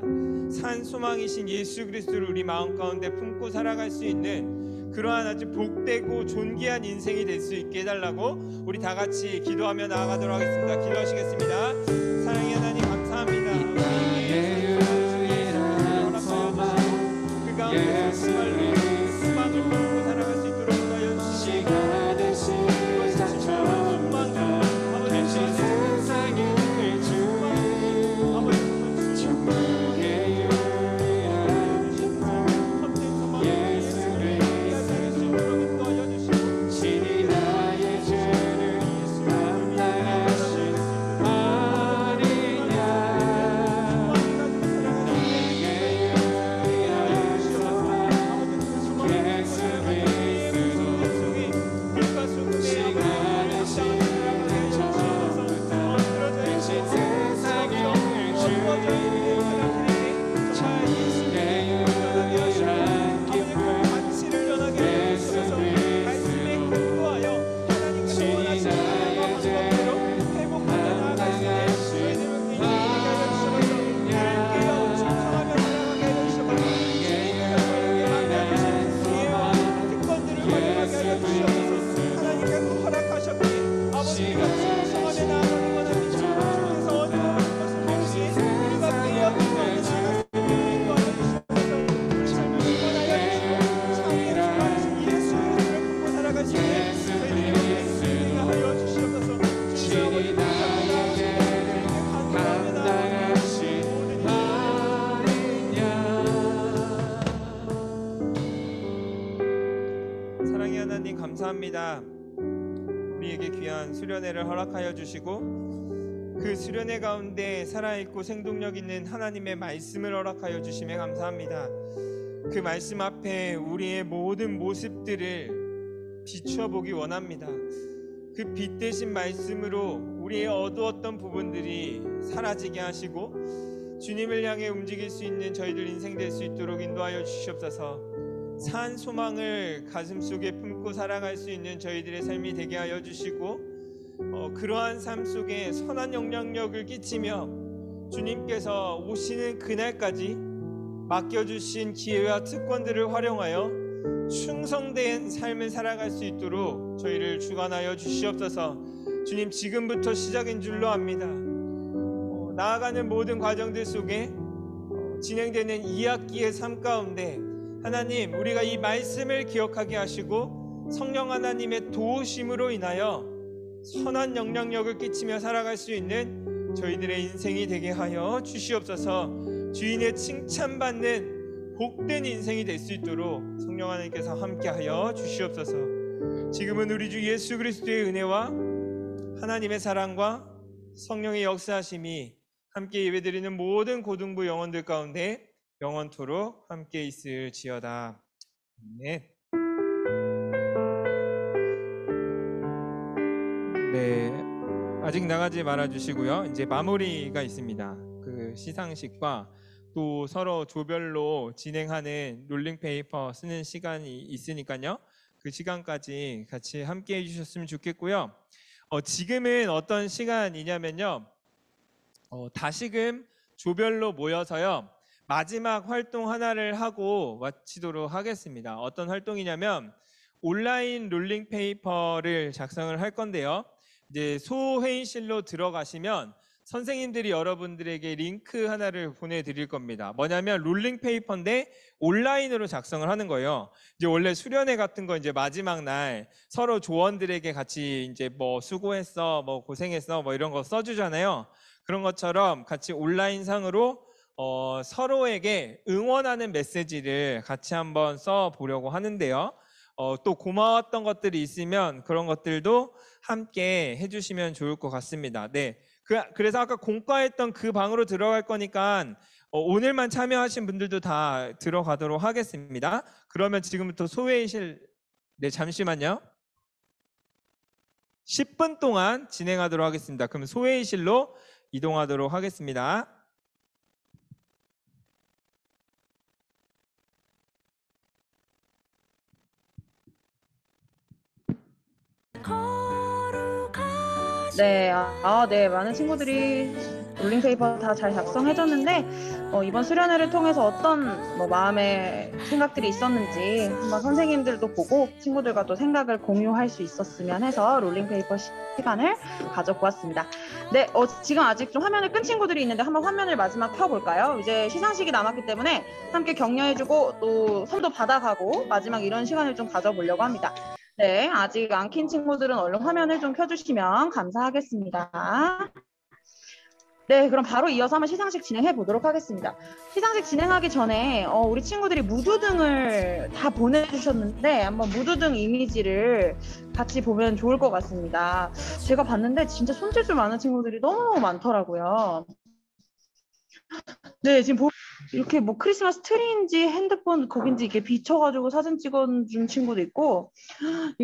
[SPEAKER 2] 산 소망이신 예수 그리스도를 우리 마음 가운데 품고 살아갈 수 있는 그러한 아주 복되고 존귀한 인생이 될 수 있게 해달라고 우리 다 같이 기도하며 나아가도록 하겠습니다. 기도하시겠습니다. 사랑의 하나님 감사합니다. 그 가운데 정말로 소망을 품고 살아갈 수 있도록 감사합니다. 우리에게 귀한 수련회를 허락하여 주시고 그 수련회 가운데 살아있고 생동력 있는 하나님의 말씀을 허락하여 주심에 감사합니다. 그 말씀 앞에 우리의 모든 모습들을 비추어 보기 원합니다. 그 빛 대신 말씀으로 우리의 어두웠던 부분들이 사라지게 하시고 주님을 향해 움직일 수 있는 저희들 인생 될 수 있도록 인도하여 주시옵소서. 산 소망을 가슴속에 품고 살아갈 수 있는 저희들의 삶이 되게 하여 주시고 그러한 삶 속에 선한 영향력을 끼치며 주님께서 오시는 그날까지 맡겨주신 기회와 특권들을 활용하여 충성된 삶을 살아갈 수 있도록 저희를 주관하여 주시옵소서. 주님, 지금부터 시작인 줄로 압니다. 나아가는 모든 과정들 속에 진행되는 2학기의 삶 가운데 하나님, 우리가 이 말씀을 기억하게 하시고 성령 하나님의 도우심으로 인하여 선한 영향력을 끼치며 살아갈 수 있는 저희들의 인생이 되게 하여 주시옵소서. 주인의 칭찬받는 복된 인생이 될 수 있도록 성령 하나님께서 함께하여 주시옵소서. 지금은 우리 주 예수 그리스도의 은혜와 하나님의 사랑과 성령의 역사하심이 함께 예배드리는 모든 고등부 영혼들 가운데 영원토록 함께 있을지어다. 아멘. 네, 아직 나가지 말아 주시고요. 이제 마무리가 있습니다. 그 시상식과 또 서로 조별로 진행하는 롤링페이퍼 쓰는 시간이 있으니까요. 그 시간까지 같이 함께 해주셨으면 좋겠고요. 지금은 어떤 시간이냐면요. 다시금 조별로 모여서요. 마지막 활동 하나를 하고 마치도록 하겠습니다. 어떤 활동이냐면 온라인 롤링페이퍼를 작성을 할 건데요. 이제 소회의실로 들어가시면 선생님들이 여러분들에게 링크 하나를 보내드릴 겁니다. 뭐냐면 롤링페이퍼인데 온라인으로 작성을 하는 거예요. 이제 원래 수련회 같은 거 이제 마지막 날 서로 조원들에게 같이 이제 뭐 수고했어, 뭐 고생했어, 뭐 이런 거 써주잖아요. 그런 것처럼 같이 온라인 상으로 서로에게 응원하는 메시지를 같이 한번 써보려고 하는데요. 또 고마웠던 것들이 있으면 그런 것들도 함께 해주시면 좋을 것 같습니다. 네. 그래서 아까 공과했던 그 방으로 들어갈 거니까 오늘만 참여하신 분들도 다 들어가도록 하겠습니다. 그러면 지금부터 소회의실, 네, 잠시만요. 10분 동안 진행하도록 하겠습니다. 그럼 소회의실로 이동하도록 하겠습니다.
[SPEAKER 5] 네, 네, 많은 친구들이 롤링페이퍼 다 잘 작성해줬는데 이번 수련회를 통해서 어떤 마음의 생각들이 있었는지 한번 선생님들도 보고 친구들과 또 생각을 공유할 수 있었으면 해서 롤링페이퍼 시간을 가져보았습니다. 네, 지금 아직 좀 화면을 끈 친구들이 있는데 한번 화면을 마지막 켜볼까요? 이제 시상식이 남았기 때문에 함께 격려해주고 또 선도 받아가고 마지막 이런 시간을 좀 가져보려고 합니다. 네, 아직 안 킨 친구들은 얼른 화면을 좀 켜주시면 감사하겠습니다. 네, 그럼 바로 이어서 한번 시상식 진행해 보도록 하겠습니다. 시상식 진행하기 전에 우리 친구들이 무드등을 다 보내주셨는데 한번 무드등 이미지를 같이 보면 좋을 것 같습니다. 제가 봤는데 진짜 손재주 많은 친구들이 너무 많더라고요. 네, 지금 이렇게 뭐 크리스마스 트리인지 핸드폰 거긴지 이렇게 비춰가지고 사진 찍어준 친구도 있고,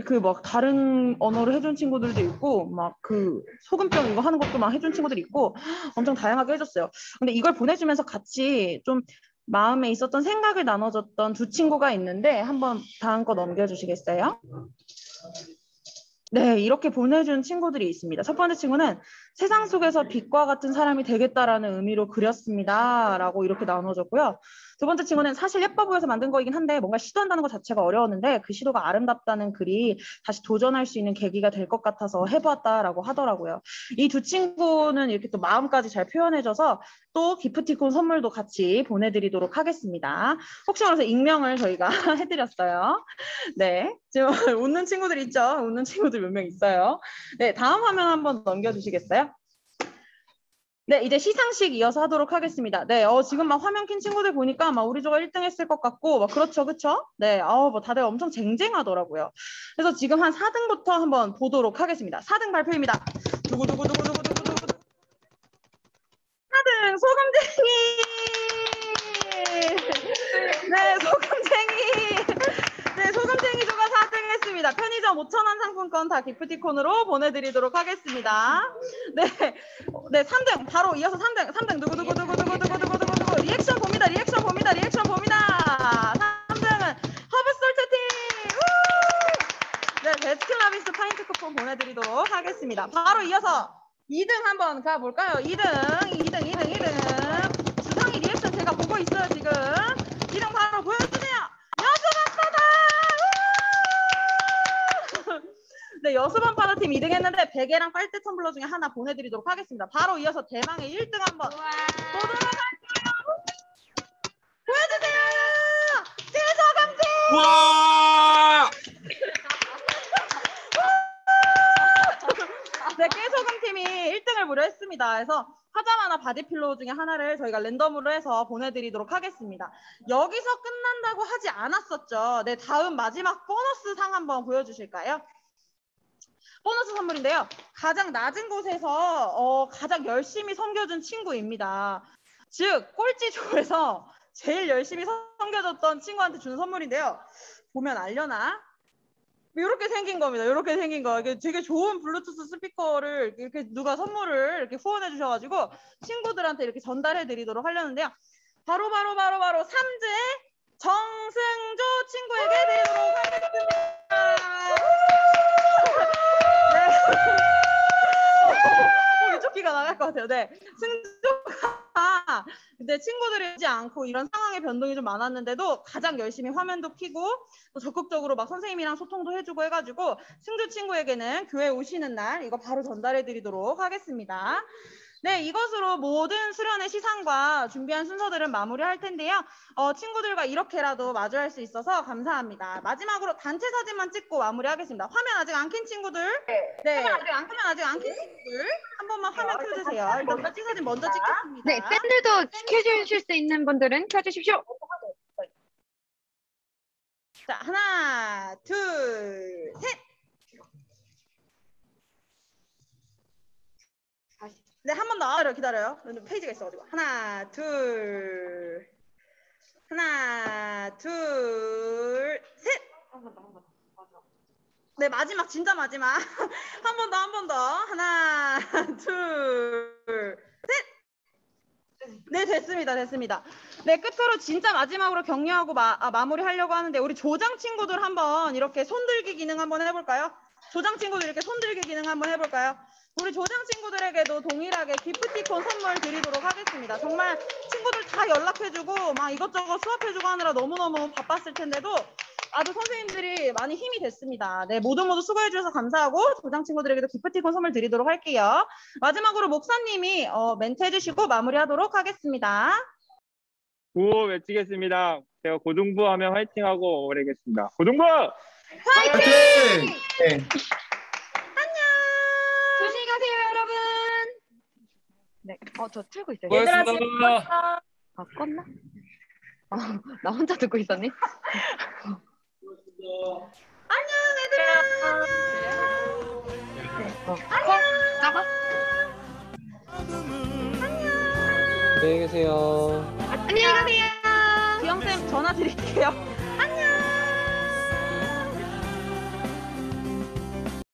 [SPEAKER 5] 그 막 다른 언어로 해준 친구들도 있고, 막 그 소금병 이거 하는 것도 막 해준 친구들이 있고, 엄청 다양하게 해줬어요. 근데 이걸 보내주면서 같이 좀 마음에 있었던 생각을 나눠줬던 두 친구가 있는데 한번 다음 거 넘겨주시겠어요? 네, 이렇게 보내준 친구들이 있습니다. 첫 번째 친구는 세상 속에서 빛과 같은 사람이 되겠다라는 의미로 그렸습니다. 라고 이렇게 나눠줬고요. 두 번째 친구는 사실 예뻐 보여서 만든 거이긴 한데 뭔가 시도한다는 것 자체가 어려웠는데 그 시도가 아름답다는 글이 다시 도전할 수 있는 계기가 될 것 같아서 해보았다라고 하더라고요. 이 두 친구는 이렇게 또 마음까지 잘 표현해줘서 또 기프티콘 선물도 같이 보내드리도록 하겠습니다. 혹시 모르서 익명을 저희가 해드렸어요. 네, 지금 웃는 친구들 있죠? 웃는 친구들 몇 명 있어요. 네, 다음 화면 한번 넘겨주시겠어요? 네, 이제 시상식 이어서 하도록 하겠습니다. 네, 지금 막 화면 킨 친구들 보니까 막 우리 조가 1등 했을 것 같고, 막 그렇죠, 그쵸? 네, 뭐 다들 엄청 쟁쟁하더라고요. 그래서 지금 한 4등부터 한번 보도록 하겠습니다. 4등 발표입니다. 두구두구두구두구두구두구. 4등 소금쟁이! 네, 소금쟁이! 네, 소금쟁이 조가 4등 했습니다. 편의점 5,000원 상품권 다 기프티콘으로 보내드리도록 하겠습니다. 네, 네, 3등 바로 이어서 3등 누구 리액션 봅니다. 리액션 봅니다. 3등은 허브솔트팀. 네, 베스킨라빈스 파인트 쿠폰 보내드리도록 하겠습니다. 바로 이어서 2등 한번 가볼까요? 2등 주상이 리액션 제가 보고 있어요 지금. 2등 바로 보여주세요. 네, 여수밤바다팀 2등 했는데 베개랑 빨대 텀블러 중에 하나 보내드리도록 하겠습니다. 바로 이어서 대망의 1등 한번 보도록 할게요. 보여주세요. 대서감팀.
[SPEAKER 2] 와!
[SPEAKER 5] 네, 깨소금팀이 1등을 무려했습니다. 그래서 파자마나 바디필로우 중에 하나를 저희가 랜덤으로 해서 보내드리도록 하겠습니다. 여기서 끝난다고 하지 않았었죠. 네, 다음 마지막 보너스 상 한번 보여주실까요? 보너스 선물인데요. 가장 낮은 곳에서 가장 열심히 섬겨준 친구입니다. 즉 꼴찌조에서 제일 열심히 섬겨줬던 친구한테 주는 선물인데요. 보면 알려나? 이렇게 생긴 겁니다. 이렇게 생긴 거. 이게 되게 좋은 블루투스 스피커를 이렇게 누가 선물을 이렇게 후원해 주셔가지고 친구들한테 이렇게 전달해 드리도록 하려는데요. 바로 3즈의 정승조 친구에게 드리도록 하겠습니다. 위쪽기가 나갈 것 같아요. 네, 승조가 근데 친구들이 지 않고 이런 상황의 변동이 좀 많았는데도 가장 열심히 화면도 켜고 또 적극적으로 막 선생님이랑 소통도 해주고 해가지고 승조 친구에게는 교회 오시는 날 이거 바로 전달해드리도록 하겠습니다. 네, 이것으로 모든 수련의 시상과 준비한 순서들은 마무리할 텐데요. 친구들과 이렇게라도 마주할 수 있어서 감사합니다. 마지막으로 단체 사진만 찍고 마무리하겠습니다. 화면 아직 안 킨 친구들, 네, 화면 아직 안 킨 친구들 한 번만 화면 켜주세요. 일단 단체 사진 먼저 찍겠습니다.
[SPEAKER 6] 네, 팬들도 켜주실 수 있는 분들은 켜주십시오.
[SPEAKER 5] 자, 하나, 둘, 셋. 네, 한 번 더 기다려요. 페이지가 있어가지고. 하나, 둘, 셋. 네, 마지막, 진짜 마지막. 한 번 더. 하나, 둘, 셋. 네, 됐습니다. 네, 끝으로 진짜 마지막으로 격려하고 마무리 하려고 하는데 우리 조장 친구들 한번 이렇게 손들기 기능 한번 해볼까요? 조장 친구들 이렇게 손들기 기능 한번 해볼까요? 우리 조장 친구들에게도 동일하게 기프티콘 선물 드리도록 하겠습니다. 정말 친구들 다 연락해주고 막 이것저것 수업해주고 하느라 너무너무 바빴을 텐데도 아주 선생님들이 많이 힘이 됐습니다. 네, 모두 수고해주셔서 감사하고 조장 친구들에게도 기프티콘 선물 드리도록 할게요. 마지막으로 목사님이 멘트 해주시고 마무리하도록 하겠습니다.
[SPEAKER 7] 구호 외치겠습니다. 제가 고등부 하면 화이팅하고 오래겠습니다. 고등부!
[SPEAKER 5] 화이팅!
[SPEAKER 2] 네.
[SPEAKER 6] 조심히 가세요, 여러분. 네, 저 틀고 있어요.
[SPEAKER 2] 고맙습니다.
[SPEAKER 6] 껐나? 나 혼자 듣고 있었니?
[SPEAKER 5] 안녕 얘들아.
[SPEAKER 6] 안녕. 나가.
[SPEAKER 8] 안녕히 계세요.
[SPEAKER 6] 안녕히 가세요.
[SPEAKER 5] 기영쌤 전화 드릴게요. 안녕.